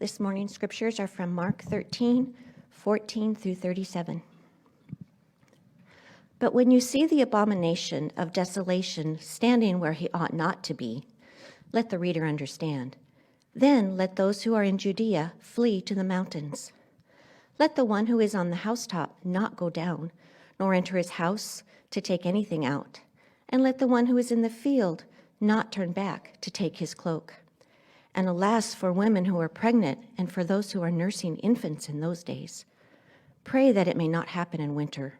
This morning's scriptures are from Mark 13, 14 through 37. But when you see the abomination of desolation standing where he ought not to be, let the reader understand. Then let those who are in Judea flee to the mountains. Let the one who is on the housetop not go down, nor enter his house to take anything out. And let the one who is in the field not turn back to take his cloak. And alas, for women who are pregnant and for those who are nursing infants in those days. Pray that it may not happen in winter.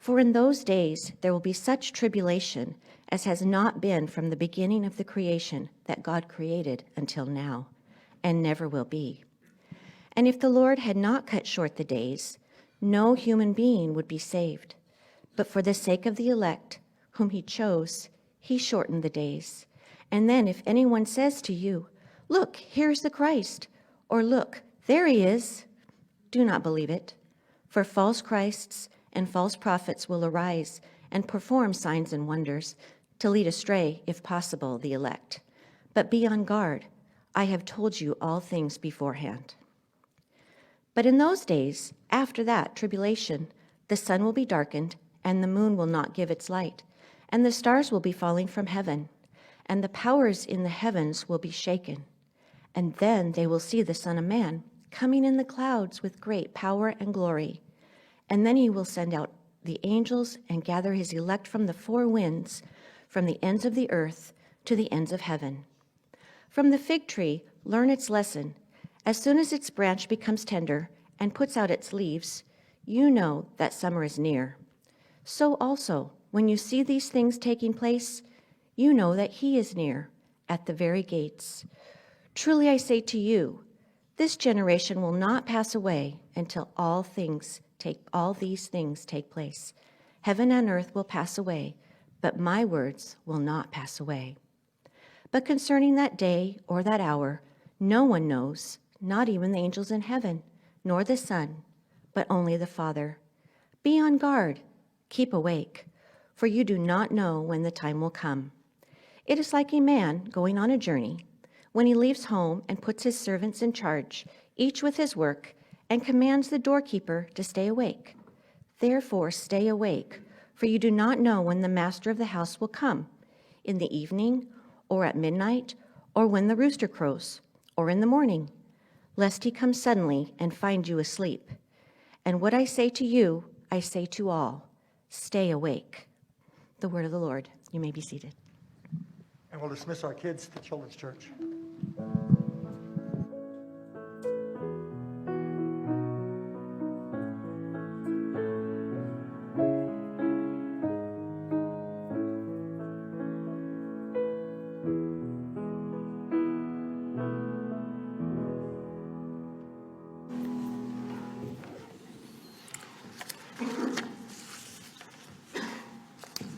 For in those days there will be such tribulation as has not been from the beginning of the creation that God created until now, and never will be. And if the Lord had not cut short the days, no human being would be saved. But for the sake of the elect, whom he chose, he shortened the days. And then if anyone says to you, "Look, here's the Christ," or "Look, there he is," do not believe it. For false Christs and false prophets will arise and perform signs and wonders to lead astray, if possible, the elect. But be on guard. I have told you all things beforehand. But in those days, after that tribulation, the sun will be darkened, and the moon will not give its light, and the stars will be falling from heaven, and the powers in the heavens will be shaken. And then they will see the Son of Man coming in the clouds with great power and glory. And then he will send out the angels and gather his elect from the four winds, from the ends of the earth to the ends of heaven. From the fig tree, learn its lesson. As soon as its branch becomes tender and puts out its leaves, you know that summer is near. So also, when you see these things taking place, you know that he is near, at the very gates. Truly I say to you, this generation will not pass away until all these things take place. Heaven and earth will pass away, but my words will not pass away. But concerning that day or that hour, no one knows, not even the angels in heaven, nor the Son, but only the Father. Be on guard, keep awake, for you do not know when the time will come. It is like a man going on a journey, when he leaves home and puts his servants in charge, each with his work, and commands the doorkeeper to stay awake. Therefore stay awake, for you do not know when the master of the house will come, in the evening, or at midnight, or when the rooster crows, or in the morning, lest he come suddenly and find you asleep. And what I say to you, I say to all, stay awake. The word of the Lord. You may be seated. And we'll dismiss our kids to Children's Church.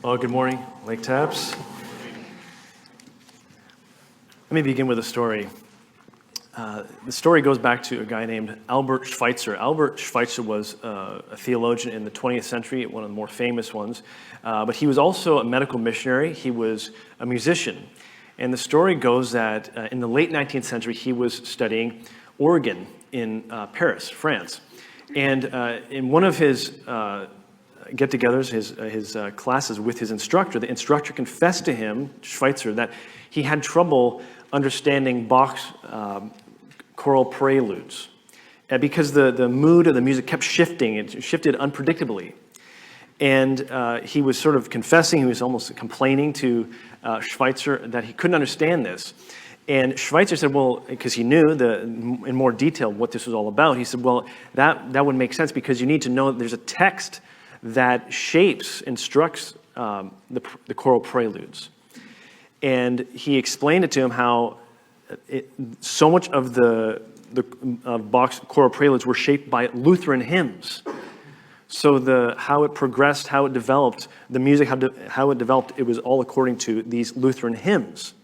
Well, good morning, Lake Taps. Let me begin with a story. The story goes back to a guy named Albert Schweitzer. Albert Schweitzer was a theologian in the 20th century, one of the more famous ones. But he was also a medical missionary. He was a musician. And the story goes that in the late 19th century, he was studying organ in Paris, France. And in one of his get-togethers, his classes with his instructor, the instructor confessed to him, Schweitzer, that he had trouble understanding Bach's choral preludes because the mood of the music kept shifting. It shifted unpredictably. And he was sort of confessing, he was almost complaining to Schweitzer that he couldn't understand this. And Schweitzer said, well, because he knew in more detail what this was all about, he said, well, that would make sense because you need to know that there's a text that instructs the choral preludes. And he explained it to him how so much of Bach's choral preludes were shaped by Lutheran hymns. So how it progressed, how it developed, the music, how it developed, it was all according to these Lutheran hymns.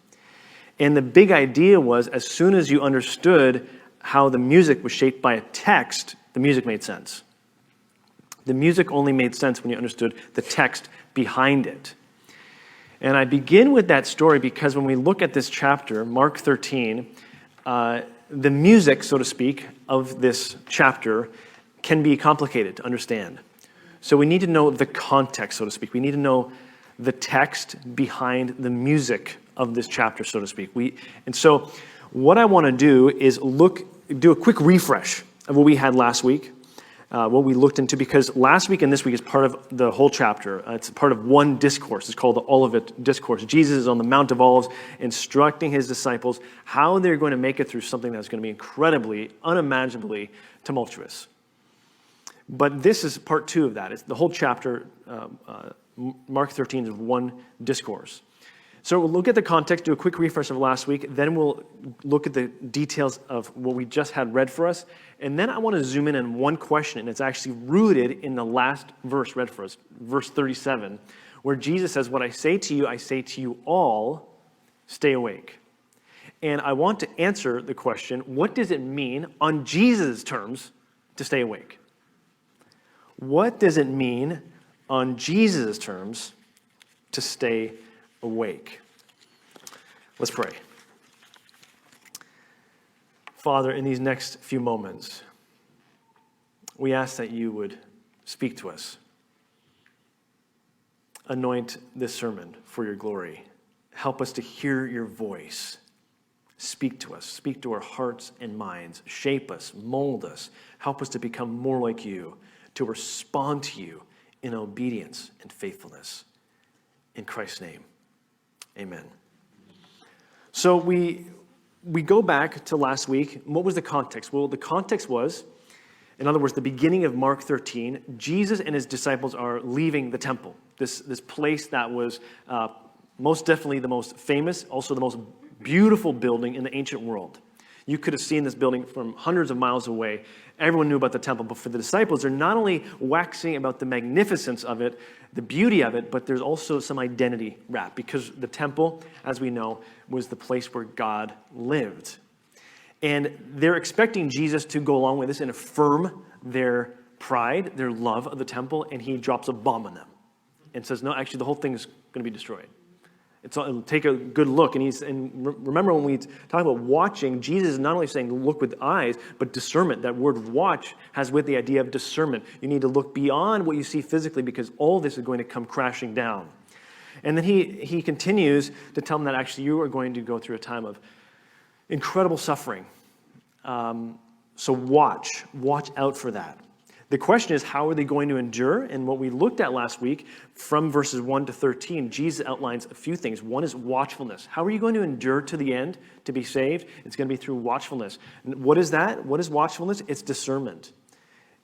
And the big idea was, as soon as you understood how the music was shaped by a text, the music made sense. The music only made sense when you understood the text behind it. And I begin with that story because when we look at this chapter, Mark 13, the music, so to speak, of this chapter can be complicated to understand. So we need to know the context, so to speak. We need to know the text behind the music of this chapter, so to speak. And so what I want to do is do a quick refresh of what we had last week, what we looked into, because last week and this week is part of the whole chapter. It's part of one discourse. It's called the Olivet Discourse. Jesus is on the Mount of Olives instructing his disciples how they're going to make it through something that's going to be incredibly, unimaginably tumultuous. But this is part 2 of that. It's the whole chapter, Mark 13 is one discourse. So we'll look at the context, do a quick refresh of last week, then we'll look at the details of what we just had read for us, and then I want to zoom in on one question, and it's actually rooted in the last verse read for us, verse 37, where Jesus says, "What I say to you all, stay awake." And I want to answer the question, what does it mean on Jesus' terms to stay awake? What does it mean on Jesus' terms to stay awake? Let's pray. Father, in these next few moments, we ask that you would speak to us. Anoint this sermon for your glory. Help us to hear your voice. Speak to us. Speak to our hearts and minds. Shape us. Mold us. Help us to become more like you, to respond to you in obedience and faithfulness. In Christ's name, amen. So we go back to last week. What was the context? Well, the context was, in other words, the beginning of Mark 13, Jesus and his disciples are leaving the temple, this place that was most definitely the most famous, also the most beautiful building in the ancient world. You could have seen this building from hundreds of miles away. Everyone knew about the temple, but for the disciples, they're not only waxing about the magnificence of it, the beauty of it, but there's also some identity wrapped, because the temple, as we know, was the place where God lived. And they're expecting Jesus to go along with this and affirm their pride, their love of the temple, and he drops a bomb on them and says, no, actually, the whole thing is going to be destroyed. Take a good look. And remember, when we talk about watching, Jesus is not only saying look with eyes, but discernment. That word watch has with the idea of discernment. You need to look beyond what you see physically, because all this is going to come crashing down. And then he continues to tell them that actually you are going to go through a time of incredible suffering. So watch out for that. The question is, how are they going to endure? And what we looked at last week, from verses 1 to 13, Jesus outlines a few things. One is watchfulness. How are you going to endure to the end to be saved? It's going to be through watchfulness. And what is that? What is watchfulness? It's discernment.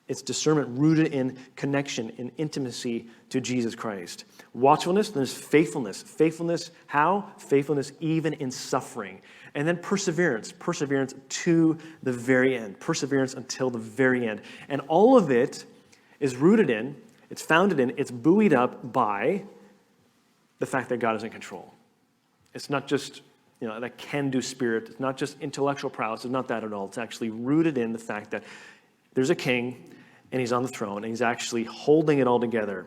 It's discernment rooted in connection, in intimacy to Jesus Christ. Watchfulness, there's faithfulness. Faithfulness, how? Faithfulness even in suffering. And then perseverance. Perseverance to the very end. Perseverance until the very end. And all of it is rooted in, it's founded in, it's buoyed up by the fact that God is in control. It's not just, that can-do spirit. It's not just intellectual prowess. It's not that at all. It's actually rooted in the fact that there's a king, and he's on the throne, and he's actually holding it all together.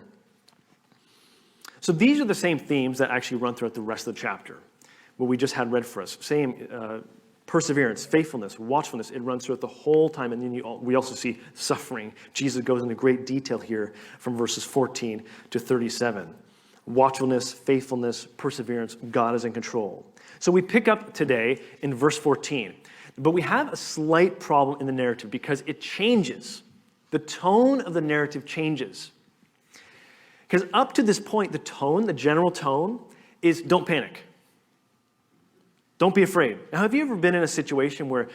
So these are the same themes that actually run throughout the rest of the chapter, what we just had read for us. Same perseverance, faithfulness, watchfulness. It runs throughout the whole time, and then we also see suffering. Jesus goes into great detail here from verses 14 to 37. Watchfulness, faithfulness, perseverance, God is in control. So we pick up today in verse 14. But we have a slight problem in the narrative because it changes. The tone of the narrative changes. Because up to this point, the general tone, is don't panic. Don't be afraid. Now, have you ever been in a situation where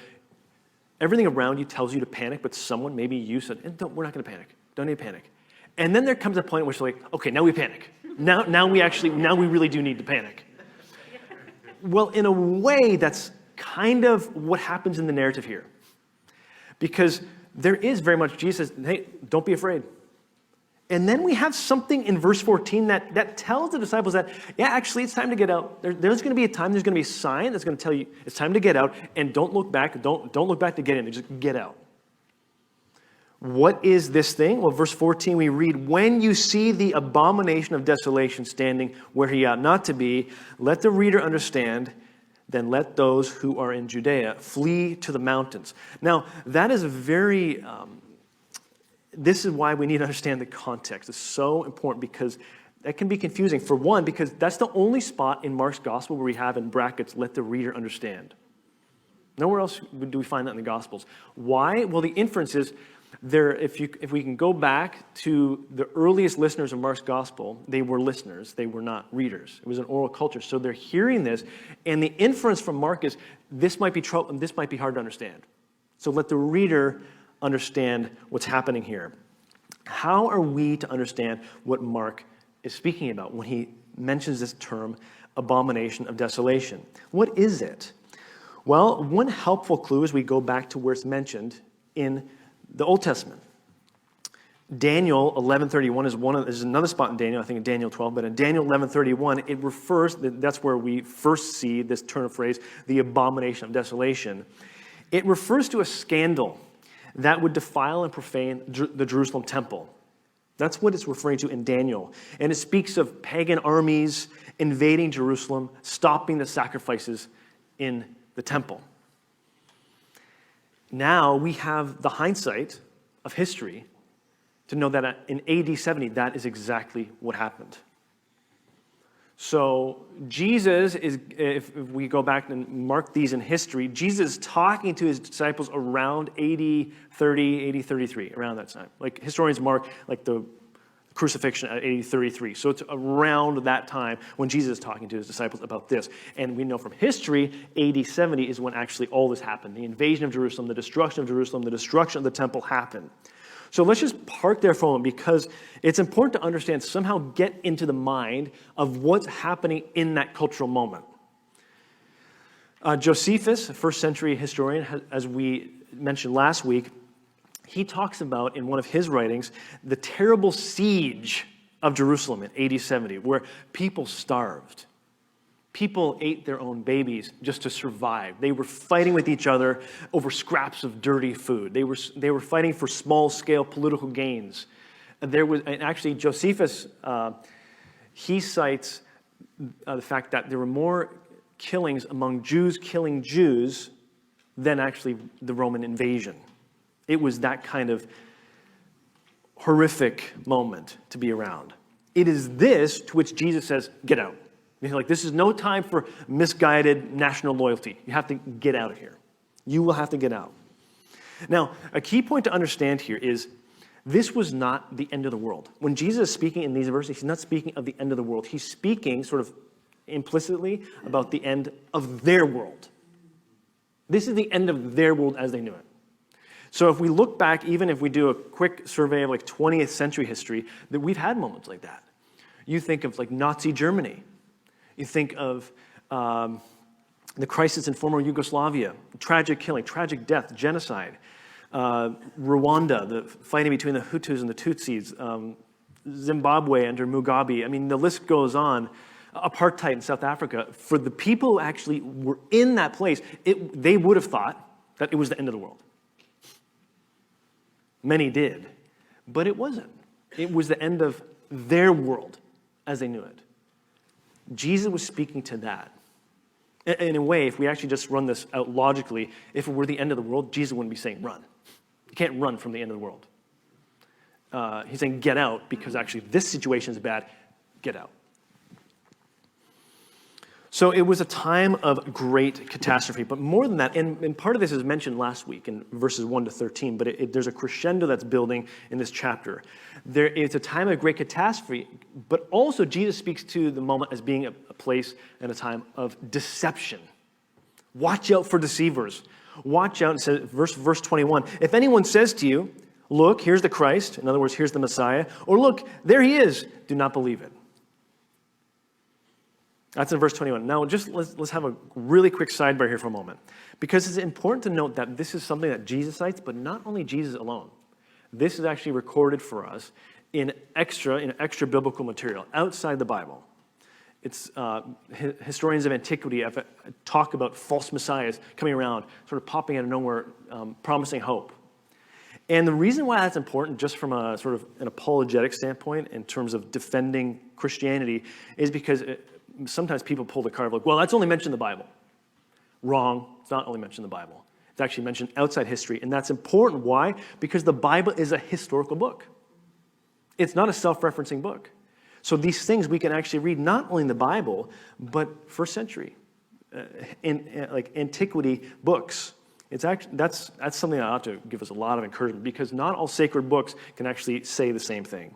everything around you tells you to panic, but someone, maybe you said, we're not going to panic. Don't need to panic. And then there comes a point in which they're like, okay, now we panic. Now we really do need to panic. Well, in a way, that's kind of what happens in the narrative here. Because there is very much, Jesus says, hey, don't be afraid. And then we have something in verse 14 that tells the disciples that, yeah, actually, it's time to get out. There's going to be a time, there's going to be a sign that's going to tell you it's time to get out, and don't look back. Don't look back to get in. Just get out. What is this thing? Well, verse 14, we read, when you see the abomination of desolation standing where he ought not to be, let the reader understand then let those who are in Judea flee to the mountains. Now, that is a very, this is why we need to understand the context. It's so important because that can be confusing. For one, because that's the only spot in Mark's gospel where we have in brackets, let the reader understand. Nowhere else do we find that in the Gospels. Why? Well, the inference is there. If we can go back to the earliest listeners of Mark's Gospel, they were listeners. They were not readers. It was an oral culture. So they're hearing this, and the inference from Mark is this might be trouble. This might be hard to understand. So let the reader understand what's happening here. How are we to understand what Mark is speaking about when he mentions this term, abomination of desolation? What is it? Well, one helpful clue is we go back to where it's mentioned in the Old Testament. Daniel 11:31 is another spot in Daniel, I think in Daniel 12, but in Daniel 11:31, it refers, that's where we first see this turn of phrase, the abomination of desolation. It refers to a scandal that would defile and profane the Jerusalem temple. That's what it's referring to in Daniel. And it speaks of pagan armies invading Jerusalem, stopping the sacrifices in the temple. Now we have the hindsight of history to know that in AD 70, that is exactly what happened. So Jesus is, if we go back and mark these in history, Jesus is talking to his disciples around AD 30, AD 33, around that time. Like historians mark like the crucifixion at AD 33. So it's around that time when Jesus is talking to his disciples about this. And we know from history, AD 70 is when actually all this happened. The invasion of Jerusalem, the destruction of Jerusalem, the destruction of the temple happened. So let's just park there for a moment because it's important to understand, somehow get into the mind of what's happening in that cultural moment. Josephus, a first century historian, as we mentioned last week, he talks about in one of his writings the terrible siege of Jerusalem in AD 70, where people starved. People ate their own babies just to survive. They were fighting with each other over scraps of dirty food. They were fighting for small-scale political gains. And actually, Josephus, he cites the fact that there were more killings among Jews killing Jews than actually the Roman invasion. It was that kind of horrific moment to be around. It is this to which Jesus says, get out. He's like, this is no time for misguided national loyalty. You have to get out of here. You will have to get out. Now, a key point to understand here is this was not the end of the world. When Jesus is speaking in these verses, he's not speaking of the end of the world. He's speaking sort of implicitly about the end of their world. This is the end of their world as they knew it. So if we look back, even if we do a quick survey of like 20th century history, that we've had moments like that. You think of like Nazi Germany. You think of the crisis in former Yugoslavia, tragic killing, tragic death, genocide. Rwanda, the fighting between the Hutus and the Tutsis. Zimbabwe under Mugabe. I mean, the list goes on. Apartheid in South Africa. For the people who actually were in that place, they would have thought that it was the end of the world. Many did, but it wasn't. It was the end of their world as they knew it. Jesus was speaking to that. In a way, if we actually just run this out logically, if it were the end of the world, Jesus wouldn't be saying run. You can't run from the end of the world. He's saying get out because actually this situation is bad. Get out. So it was a time of great catastrophe. But more than that, and part of this is mentioned last week in verses 1 to 13, but there's a crescendo that's building in this chapter. It's a time of great catastrophe, but also Jesus speaks to the moment as being a place and a time of deception. Watch out for deceivers. Watch out, it says, verse 21, if anyone says to you, look, here's the Christ, in other words, here's the Messiah, or look, there he is, do not believe it. That's in verse 21. Now, just let's have a really quick sidebar here for a moment. Because it's important to note that this is something that Jesus cites, but not only Jesus alone. This is actually recorded for us in extra biblical material outside the Bible. It's historians of antiquity have talk about false messiahs coming around, sort of popping out of nowhere, promising hope. And the reason why that's important, just from a sort of an apologetic standpoint in terms of defending Christianity, is because sometimes people pull the card like, well, that's only mentioned in the Bible. Wrong. It's not only mentioned in the Bible. It's actually mentioned outside history, and that's important. Why? Because the Bible is a historical book. It's not a self-referencing book. So these things we can actually read not only in the Bible, but first century, like antiquity books. It's actually, that's something that ought to give us a lot of encouragement, because not all sacred books can actually say the same thing.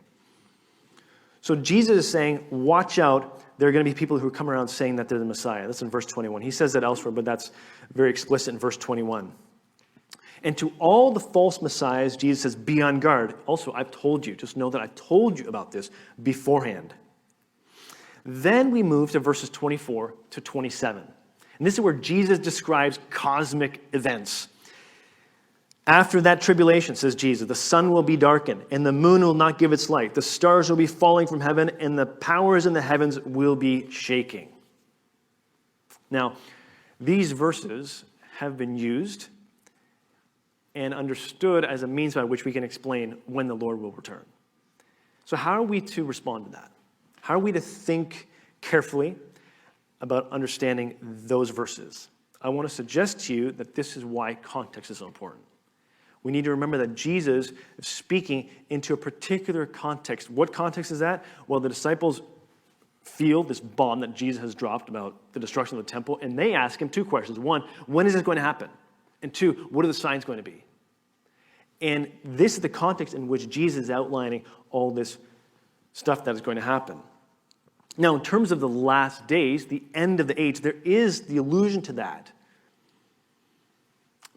So Jesus is saying, watch out, there are going to be people who come around saying that they're the Messiah. That's in verse 21. He says that elsewhere, but that's very explicit in verse 21. And to all the false messiahs, Jesus says, be on guard. Also, I've told you, just know that I told you about this beforehand. Then we move to verses 24 to 27. And this is where Jesus describes cosmic events. After that tribulation, says Jesus, the sun will be darkened, and the moon will not give its light. The stars will be falling from heaven, and the powers in the heavens will be shaking. Now, these verses have been used and understood as a means by which we can explain when the Lord will return. So how are we to respond to that? How are we to think carefully about understanding those verses? I want to suggest to you that this is why context is so important. We need to remember that Jesus is speaking into a particular context. What context is that? Well, the disciples feel this bomb that Jesus has dropped about the destruction of the temple, and they ask him two questions. One, when is this going to happen? And two, what are the signs going to be? And this is the context in which Jesus is outlining all this stuff that is going to happen. Now, in terms of the last days, the end of the age, there is the allusion to that.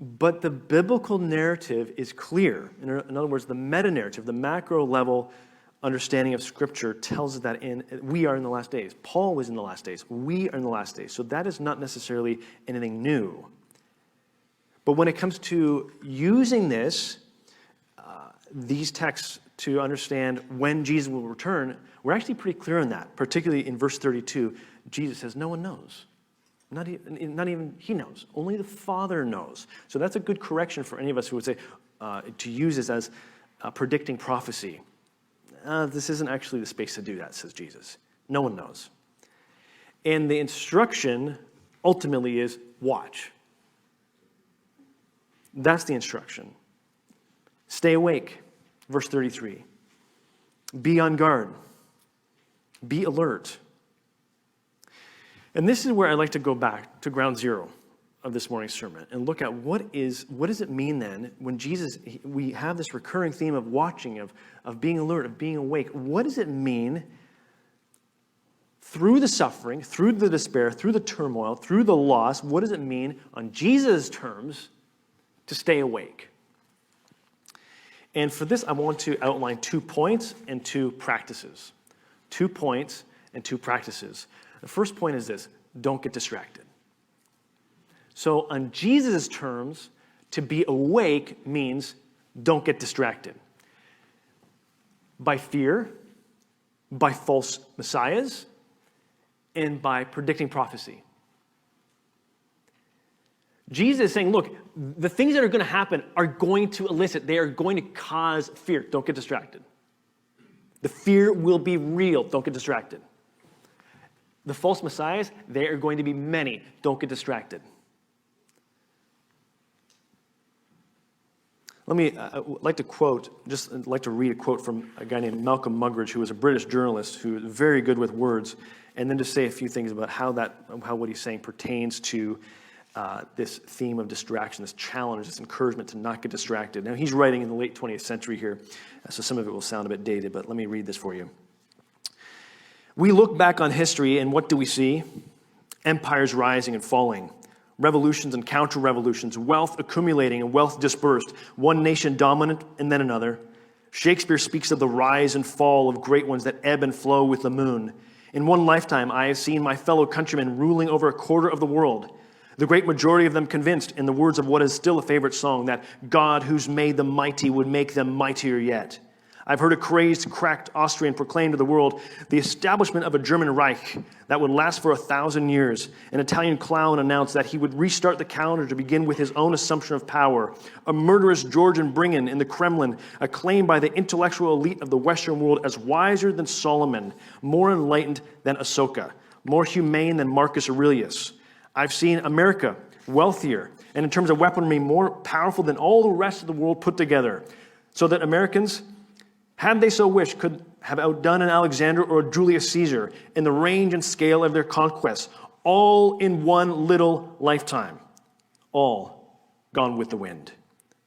But the biblical narrative is clear. In other words, the meta-narrative, the macro-level understanding of Scripture tells us that we are in the last days. Paul was in the last days. We are in the last days. So that is not necessarily anything new. But when it comes to using these texts to understand when Jesus will return, we're actually pretty clear on that. Particularly in verse 32, Jesus says, no one knows. Not even he knows. Only the Father knows. So that's a good correction for any of us who would say to use this as predicting prophecy. This isn't actually the space to do that, says Jesus. No one knows. And the instruction ultimately is watch. That's the instruction. Stay awake. Verse 33. Be on guard. Be alert. And this is where I'd like to go back to ground zero of this morning's sermon and look at what does it mean then when we have this recurring theme of watching, of being alert, of being awake. What does it mean through the suffering, through the despair, through the turmoil, through the loss? What does it mean on Jesus' terms to stay awake? And for this, I want to outline 2 points and 2 practices. 2 points and 2 practices. The first point is this: don't get distracted. So on Jesus' terms, to be awake means don't get distracted by fear, by false messiahs, and by predicting prophecy. Jesus is saying, look, the things that are going to happen are going to elicit, they are going to cause fear. Don't get distracted. The fear will be real. Don't get distracted. The false messiahs, they are going to be many. Don't get distracted. I'd like to read a quote from a guy named Malcolm Muggeridge, who was a British journalist who is very good with words, and then just say a few things about how what he's saying pertains to this theme of distraction, this challenge, this encouragement to not get distracted. Now, he's writing in the late 20th century here, so some of it will sound a bit dated, but let me read this for you. We look back on history, and what do we see? Empires rising and falling, revolutions and counter-revolutions, wealth accumulating and wealth dispersed, one nation dominant and then another. Shakespeare speaks of the rise and fall of great ones that ebb and flow with the moon. In one lifetime, I have seen my fellow countrymen ruling over a quarter of the world, the great majority of them convinced, in the words of what is still a favorite song, that God who's made the mighty would make them mightier yet. I've heard a crazed, cracked Austrian proclaim to the world the establishment of a German Reich that would last for 1,000 years. An Italian clown announced that he would restart the calendar to begin with his own assumption of power. A murderous Georgian Bringen in the Kremlin, acclaimed by the intellectual elite of the Western world as wiser than Solomon, more enlightened than Ahsoka, more humane than Marcus Aurelius. I've seen America wealthier, and in terms of weaponry, more powerful than all the rest of the world put together, so that Americans, had they so wished, could have outdone an Alexander or a Julius Caesar in the range and scale of their conquests, all in one little lifetime, all gone with the wind.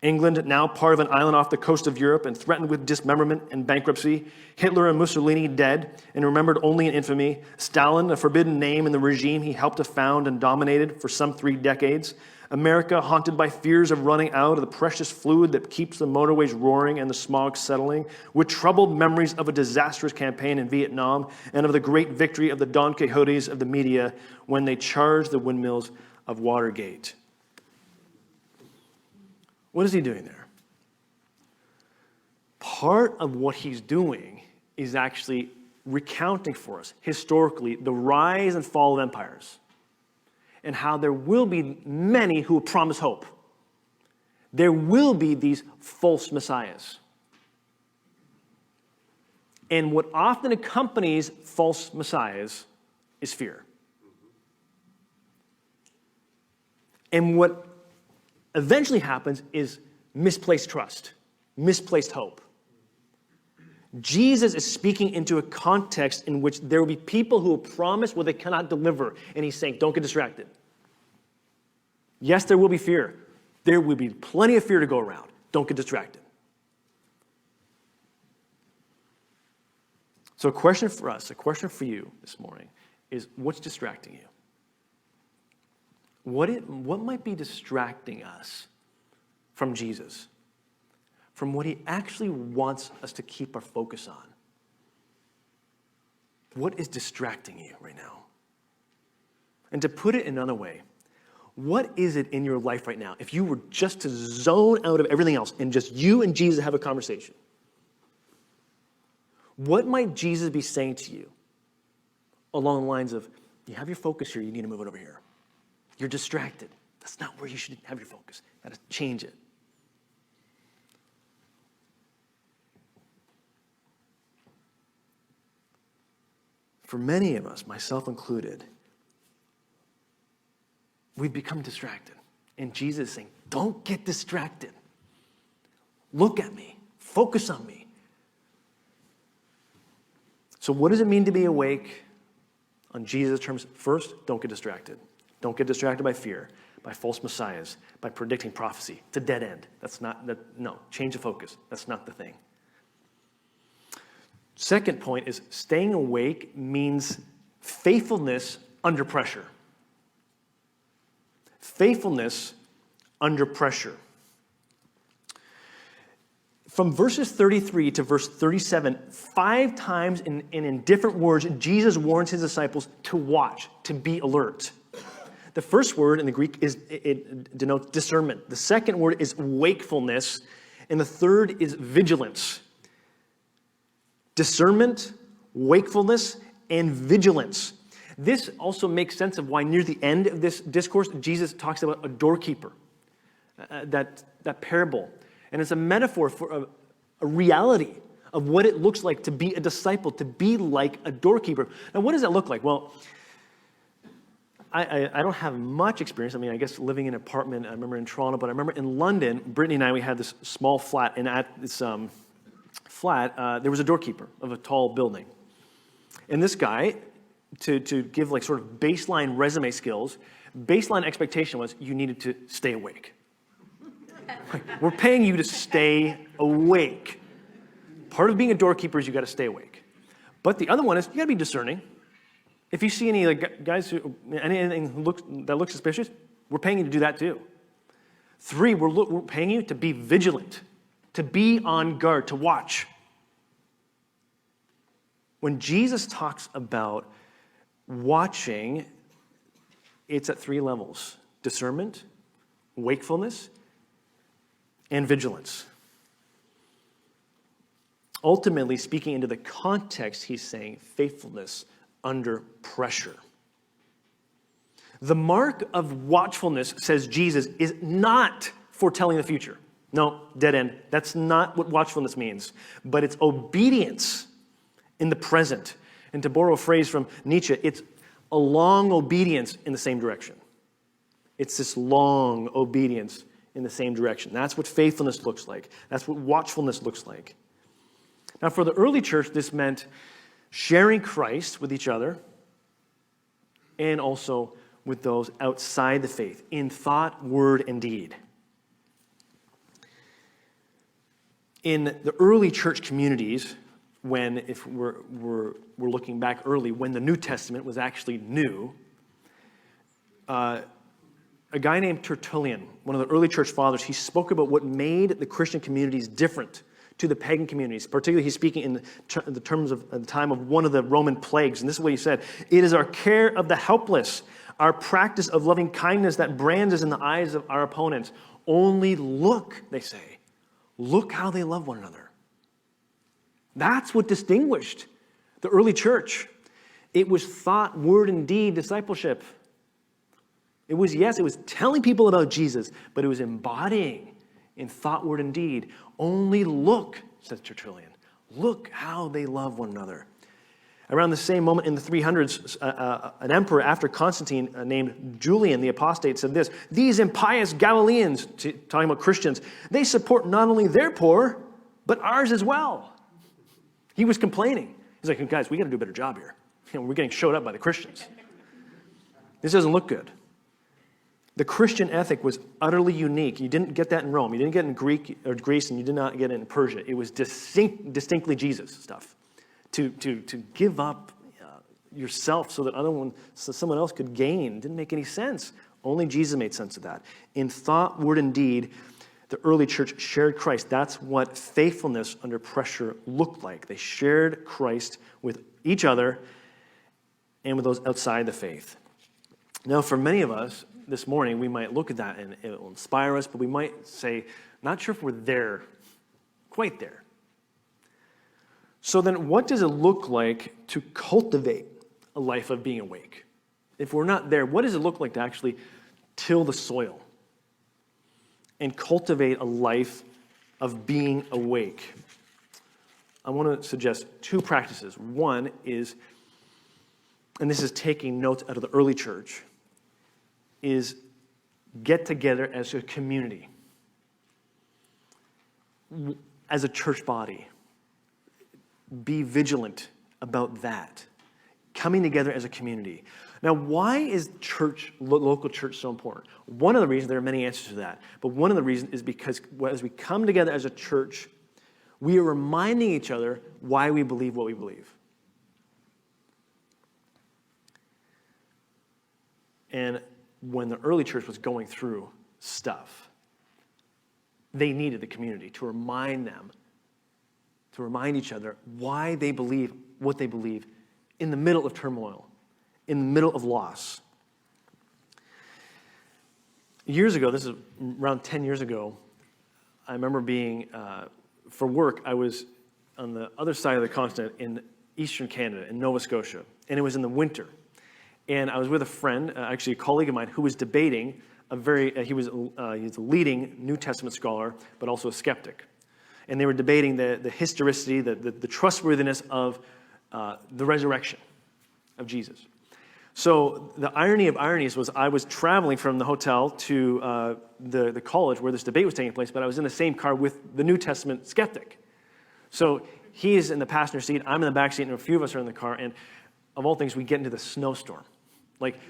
England, now part of an island off the coast of Europe and threatened with dismemberment and bankruptcy. Hitler and Mussolini dead and remembered only in infamy. Stalin, a forbidden name in the regime he helped to found and dominated for some 3 decades. America, haunted by fears of running out of the precious fluid that keeps the motorways roaring and the smog settling, with troubled memories of a disastrous campaign in Vietnam and of the great victory of the Don Quixotes of the media when they charged the windmills of Watergate. What is he doing there? Part of what he's doing is actually recounting for us, historically, the rise and fall of empires and how there will be many who promise hope. There will be these false messiahs. And what often accompanies false messiahs is fear. And what eventually happens is misplaced trust, misplaced hope. Jesus is speaking into a context in which there will be people who will promise what they cannot deliver. And he's saying, don't get distracted. Yes, there will be fear. There will be plenty of fear to go around. Don't get distracted. So a question for us, a question for you this morning is, what's distracting you? What might be distracting us from Jesus, from what he actually wants us to keep our focus on? What is distracting you right now? And to put it another way, what is it in your life right now, if you were just to zone out of everything else and just you and Jesus have a conversation, what might Jesus be saying to you along the lines of, you have your focus here, you need to move it over here. You're distracted. That's not where you should have your focus. You got to change it. For many of us, myself included, we've become distracted. And Jesus is saying, don't get distracted. Look at me. Focus on me. So what does it mean to be awake on Jesus' terms? First, don't get distracted. Don't get distracted by fear, by false messiahs, by predicting prophecy. It's a dead end. No, change of focus. That's not the thing. Second point is staying awake means faithfulness under pressure. Faithfulness under pressure. From verses 33 to verse 37, 5 times in different words, Jesus warns his disciples to watch, to be alert. The first word in the Greek it denotes discernment. The second word is wakefulness. And the third is vigilance. Discernment, wakefulness, and vigilance. This also makes sense of why near the end of this discourse, Jesus talks about a doorkeeper, that parable. And it's a metaphor for a reality of what it looks like to be a disciple, to be like a doorkeeper. Now, what does that look like? Well, I don't have much experience. I mean, I guess living in an apartment, I remember in Toronto, but I remember in London, Brittany and I, we had this small flat, and at this flat, there was a doorkeeper of a tall building. And this guy, to give like sort of baseline resume skills, baseline expectation was you needed to stay awake. We're paying you to stay awake. Part of being a doorkeeper is you got to stay awake. But the other one is you got to be discerning. If you see any like guys anything that looks suspicious, we're paying you to do that too. 3, we're paying you to be vigilant, to be on guard, to watch. When Jesus talks about watching, it's at 3 levels: discernment, wakefulness, and vigilance. Ultimately, speaking into the context, he's saying faithfulness under pressure. The mark of watchfulness, says Jesus, is not foretelling the future. No, dead end. That's not what watchfulness means. But it's obedience in the present. And to borrow a phrase from Nietzsche, it's a long obedience in the same direction. It's this long obedience in the same direction. That's what faithfulness looks like. That's what watchfulness looks like. Now, for the early church, this meant sharing Christ with each other and also with those outside the faith in thought, word, and deed. In the early church communities, when, if we're looking back early, when the New Testament was actually new, a guy named Tertullian, one of the early church fathers, he spoke about what made the Christian communities different to the pagan communities. Particularly, he's speaking in the terms of the time of one of the Roman plagues. And this is what he said: "It is our care of the helpless, our practice of loving kindness that brands us in the eyes of our opponents. Only look," they say, "look how they love one another." That's what distinguished the early church. It was thought, word, and deed discipleship. It was telling people about Jesus, but it was embodying in thought, word, and deed. Only look, says Tertullian, look how they love one another. Around the same moment in the 300s, an emperor after Constantine named Julian the Apostate said this: "These impious Galileans," talking about Christians, "they support not only their poor, but ours as well." He was complaining. He's like, "Guys, we got to do a better job here. We're getting showed up by the Christians. This doesn't look good." The Christian ethic was utterly unique. You didn't get that in Rome. You didn't get it in Greece, and you did not get it in Persia. It was distinctly Jesus stuff. To give up yourself so that someone else could gain didn't make any sense. Only Jesus made sense of that. In thought, word, and deed, the early church shared Christ. That's what faithfulness under pressure looked like. They shared Christ with each other and with those outside the faith. Now, for many of us, this morning, we might look at that and it will inspire us, but we might say, not sure if we're there, quite there. So then what does it look like to cultivate a life of being awake? If we're not there, what does it look like to actually till the soil and cultivate a life of being awake? I want to suggest two practices. One is, and this is taking notes out of the early church, is get together as a community, as a church body. Be vigilant about that. Coming together as a community. Now, why is local church so important? One of the reasons, there are many answers to that, but one of the reasons is because as we come together as a church, we are reminding each other why we believe what we believe. And when the early church was going through stuff, they needed the community to remind them, to remind each other why they believe what they believe in the middle of turmoil, in the middle of loss. Years ago, this is around 10 years ago, I remember being, for work, I was on the other side of the continent in eastern Canada, in Nova Scotia, and it was in the winter. And I was with a friend, actually a colleague of mine, who was debating he's a leading New Testament scholar, but also a skeptic. And they were debating the historicity, the trustworthiness of the resurrection of Jesus. So the irony of ironies was I was traveling from the hotel to the college where this debate was taking place, but I was in the same car with the New Testament skeptic. So he's in the passenger seat, I'm in the back seat, and a few of us are in the car, and of all things, we get into the snowstorm.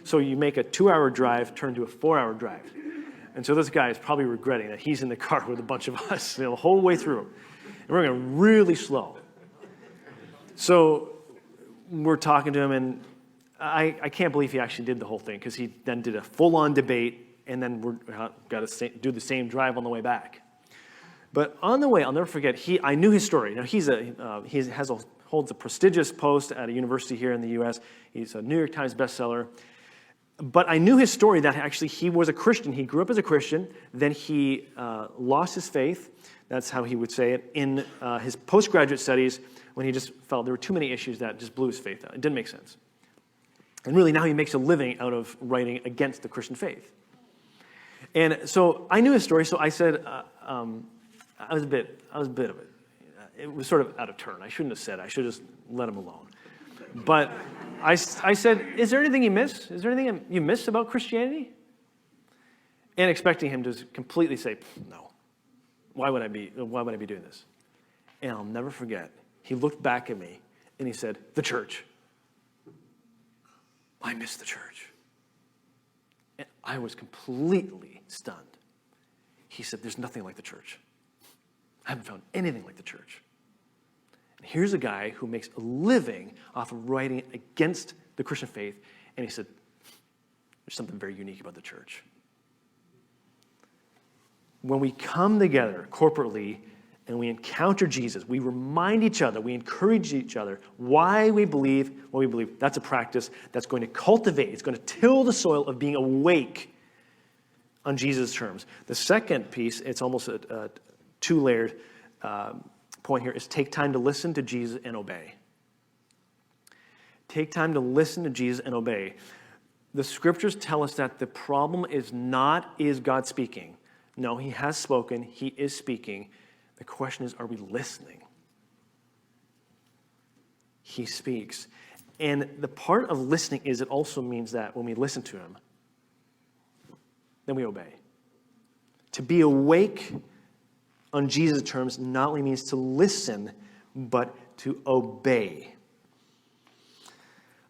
So you make a 2-hour drive turn to a 4-hour drive. And so this guy is probably regretting that he's in the car with a bunch of us the whole way through. And we're going really slow. So we're talking to him, and I can't believe he actually did the whole thing, because he then did a full-on debate, and then we're got to do the same drive on the way back. But on the way, I'll never forget, I knew his story. Now, holds a prestigious post at a university here in the U.S. He's a New York Times bestseller. But I knew his story that actually he was a Christian. He grew up as a Christian. Then he lost his faith. That's how he would say it. In his postgraduate studies, when he just felt there were too many issues that just blew his faith out. It didn't make sense. And really now he makes a living out of writing against the Christian faith. And so I knew his story, so I said, I was a bit of it. It was sort of out of turn. I shouldn't have said it. I should have just let him alone. But I said, is there anything you miss? Is there anything you miss about Christianity? and expecting him to completely say, no, why would I be doing this? And I'll never forget, he looked back at me and he said, the church. I miss the church. And I was completely stunned. He said, there's nothing like the church. I haven't found anything like the church. And here's a guy who makes a living off of writing against the Christian faith, and he said, there's something very unique about the church. When we come together corporately and we encounter Jesus, we remind each other, we encourage each other why we believe what we believe. That's a practice that's going to cultivate, it's going to till the soil of being awake on Jesus' terms. The second piece, it's almost a two-layered point here, is take time to listen to Jesus and obey. Take time to listen to Jesus and obey. The scriptures tell us that the problem is not, is God speaking? No, he has spoken, he is speaking. The question is, are we listening? He speaks. And the part of listening is it also means that when we listen to him, then we obey. To be awake on Jesus' terms not only means to listen, but to obey.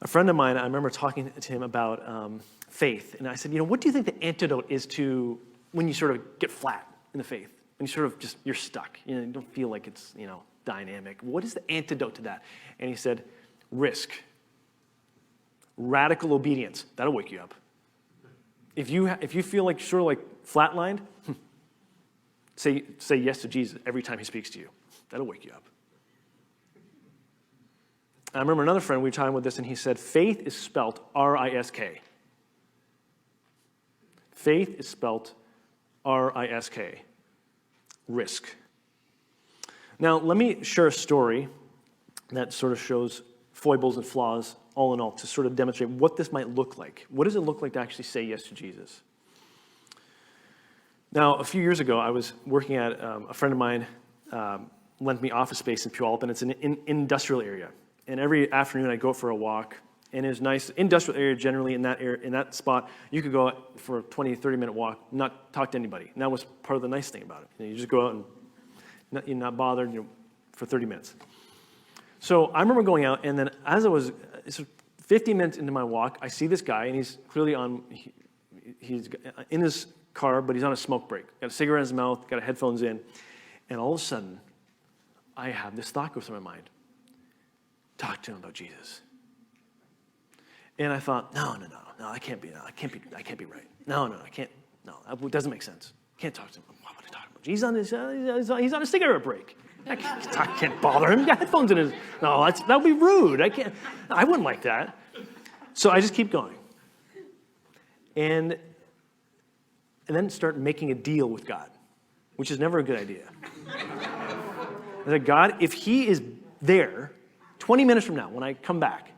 A friend of mine, I remember talking to him about faith, and I said, what do you think the antidote is to when you sort of get flat in the faith? When you sort of just, you're stuck. You don't feel like it's, dynamic. What is the antidote to that? And he said, risk. Radical obedience. That'll wake you up. If you feel like sort of like flatlined, say yes to Jesus every time he speaks to you. That'll wake you up. I remember another friend, we were talking about this, and he said, faith is spelt R-I-S-K. Faith is spelt R-I-S-K. Risk. Now, let me share a story that sort of shows foibles and flaws, all in all, to sort of demonstrate what this might look like. What does it look like to actually say yes to Jesus? Now, a few years ago, I was working at a friend of mine lent me office space in Puyallup, and it's an industrial area. And every afternoon, I go for a walk, and it's nice. Industrial area, generally, in that spot, you could go out for a 20, 30-minute walk, not talk to anybody. And that was part of the nice thing about it. You just go out and you're not bothered for 30 minutes. So I remember going out, and then as I was 50 minutes into my walk, I see this guy, and he's clearly he's in his car, but he's on a smoke break. Got a cigarette in his mouth, got headphones in, and all of a sudden, I have this thought go through my mind. Talk to him about Jesus. And I thought, no, I can't be right. No, I can't. No, it doesn't make sense. Can't talk to him. Why would I talk about? He's on a cigarette break. I can't bother him. He's got headphones in his. No, that would be rude. I wouldn't like that. So I just keep going, and then start making a deal with God, which is never a good idea. I said, God, if he is there 20 minutes from now when I come back,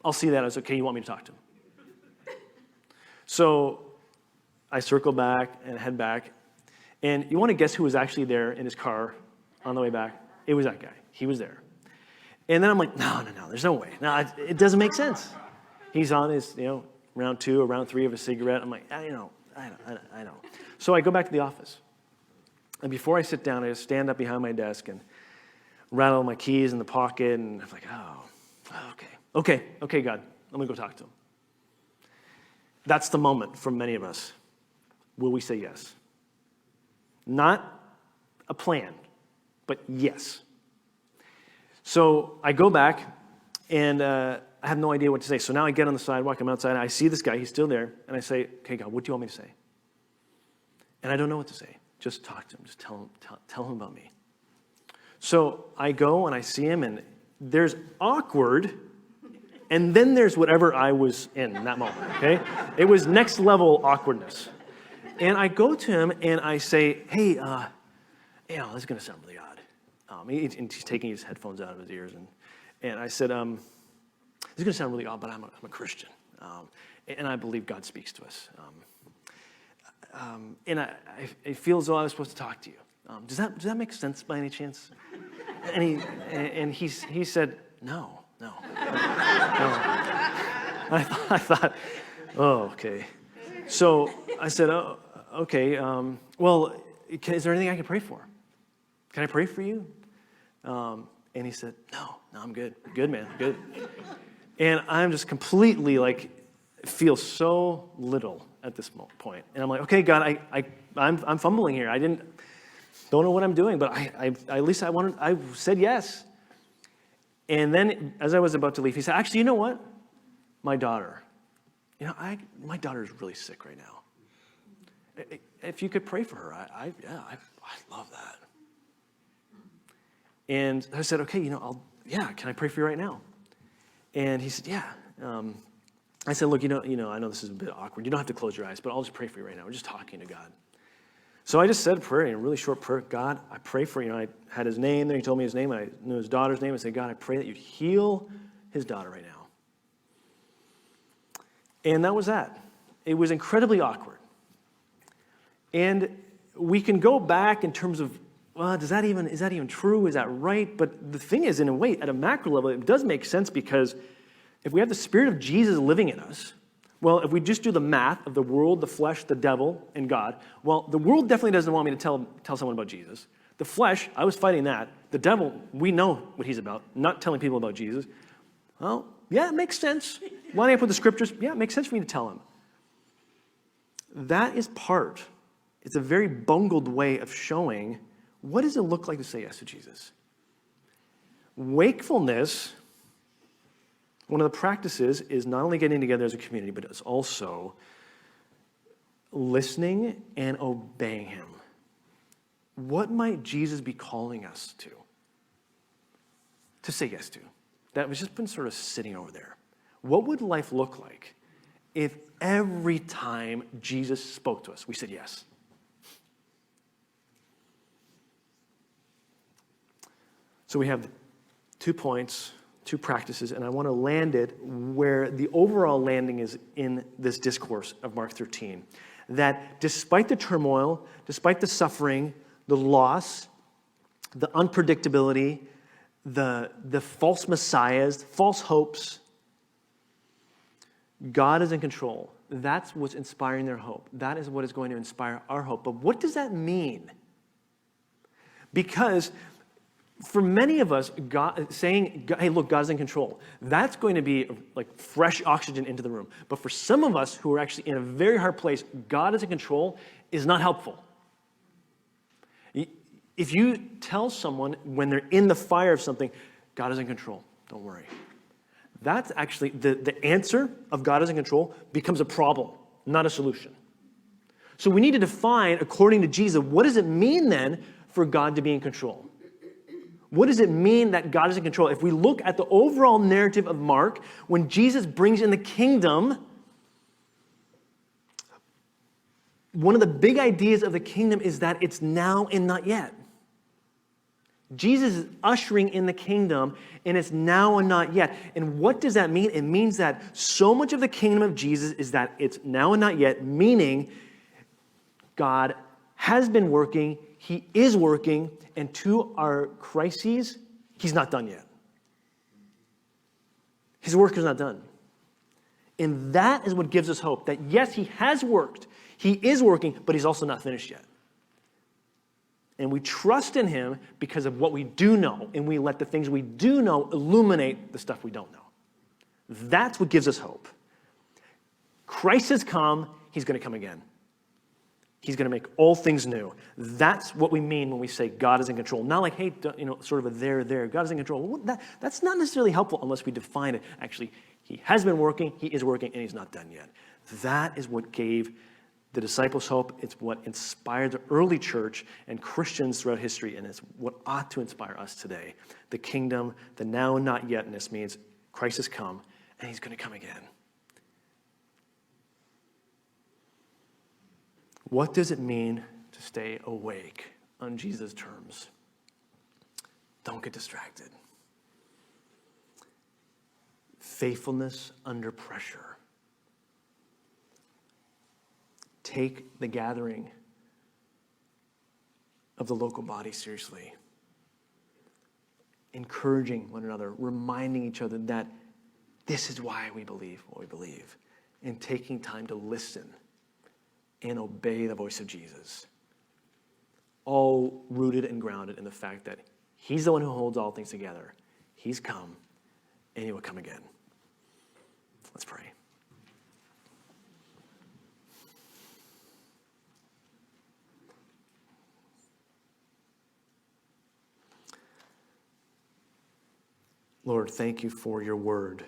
I'll see that as, okay, you want me to talk to him. So I circle back and head back. And you want to guess who was actually there in his car on the way back? It was that guy. He was there. And then I'm like, no, there's no way. No, it doesn't make sense. He's on his, round 2 or round 3 of a cigarette. I'm like, I know. So I go back to the office. And before I sit down, I just stand up behind my desk and rattle my keys in the pocket. And I'm like, okay, God, let me go talk to him. That's the moment for many of us. Will we say yes? Not a plan, but yes. So I go back, and I have no idea what to say. So now I get on the sidewalk, I'm outside, I see this guy, he's still there, and I say, okay, God, what do you want me to say? And I don't know what to say. Just talk to him. Just tell him about me. So I go, and I see him, and there's awkward, and then there's whatever I was in that moment, okay? It was next level awkwardness. And I go to him, and I say, hey, this is going to sound really odd. And he's taking his headphones out of his ears. And I said, this is going to sound really odd, but I'm a Christian. And I believe God speaks to us. And I feel as though I was supposed to talk to you. Does that make sense by any chance? And he said, no. I thought, oh, okay. So I said, oh, okay, well, is there anything I can pray for? Can I pray for you? And he said, no, I'm good. Good, man, good. And I'm just completely like, feel so little at this point. And I'm like, okay, God, I'm fumbling here. Don't know what I'm doing, but at least I said yes. And then as I was about to leave, he said, actually, you know what? My daughter, my daughter is really sick right now. If you could pray for her, I'd love that. And I said, okay, can I pray for you right now? And he said, yeah. I said, look, I know this is a bit awkward. You don't have to close your eyes, but I'll just pray for you right now. We're just talking to God. So I just said a prayer, a really short prayer. God, I pray for, I had his name there. He told me his name. I knew his daughter's name. I said, God, I pray that you'd heal his daughter right now. And that was that. It was incredibly awkward. And we can go back in terms of, well, is that even true? Is that right? But the thing is, in a way, at a macro level, it does make sense because if we have the Spirit of Jesus living in us, well, if we just do the math of the world, the flesh, the devil, and God, well, the world definitely doesn't want me to tell someone about Jesus. The flesh, I was fighting that. The devil, we know what he's about, not telling people about Jesus. Well, yeah, it makes sense. Lining up with the scriptures, yeah, it makes sense for me to tell him. That is it's a very bungled way of showing what does it look like to say yes to Jesus. Wakefulness, one of the practices is not only getting together as a community, but it's also listening and obeying him. What might Jesus be calling us to say yes to? That was just been sort of sitting over there. What would life look like if every time Jesus spoke to us, we said yes? So we have 2 points, 2 practices, and I want to land it where the overall landing is in this discourse of Mark 13. That despite the turmoil, despite the suffering, the loss, the unpredictability, the false messiahs, false hopes, God is in control. That's what's inspiring their hope. That is what is going to inspire our hope. But what does that mean? Because for many of us, God, saying, hey, look, God's in control, that's going to be like fresh oxygen into the room. But for some of us who are actually in a very hard place, God is in control is not helpful. If you tell someone when they're in the fire of something, God is in control, don't worry. That's actually, the answer of God is in control becomes a problem, not a solution. So we need to define, according to Jesus, what does it mean then for God to be in control? What does it mean that God is in control? If we look at the overall narrative of Mark, when Jesus brings in the kingdom, one of the big ideas of the kingdom is that it's now and not yet. Jesus is ushering in the kingdom, and it's now and not yet. And what does that mean? It means that so much of the kingdom of Jesus is that it's now and not yet, meaning God has been working, he is working, and to our crises, he's not done yet. His work is not done. And that is what gives us hope, that yes, he has worked, he is working, but he's also not finished yet. And we trust in him because of what we do know, and we let the things we do know illuminate the stuff we don't know. That's what gives us hope. Christ has come, he's going to come again. He's going to make all things new. That's what we mean when we say God is in control. Not like, hey, sort of a there. God is in control. Well, that's not necessarily helpful unless we define it. Actually, he has been working, he is working, and he's not done yet. That is what gave the disciples hope. It's what inspired the early church and Christians throughout history, and it's what ought to inspire us today. The kingdom, the now and not yetness means Christ has come, and he's going to come again. What does it mean to stay awake on Jesus' terms? Don't get distracted. Faithfulness under pressure. Take the gathering of the local body seriously. Encouraging one another, reminding each other that this is why we believe what we believe, and taking time to listen and obey the voice of Jesus. All rooted and grounded in the fact that he's the one who holds all things together. He's come, and he will come again. Let's pray. Lord, thank you for your word.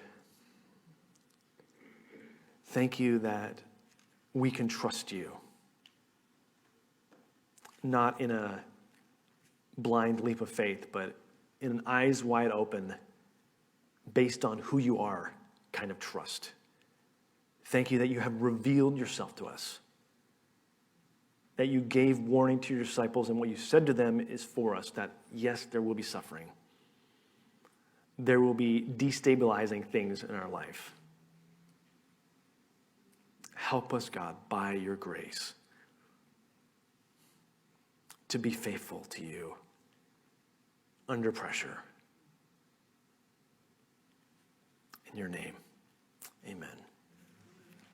Thank you that we can trust you, not in a blind leap of faith, but in an eyes wide open, based on who you are kind of trust. Thank you that you have revealed yourself to us, that you gave warning to your disciples, and what you said to them is for us, that yes, there will be suffering. There will be destabilizing things in our life. Help us, God, by your grace, to be faithful to you under pressure. In your name, amen.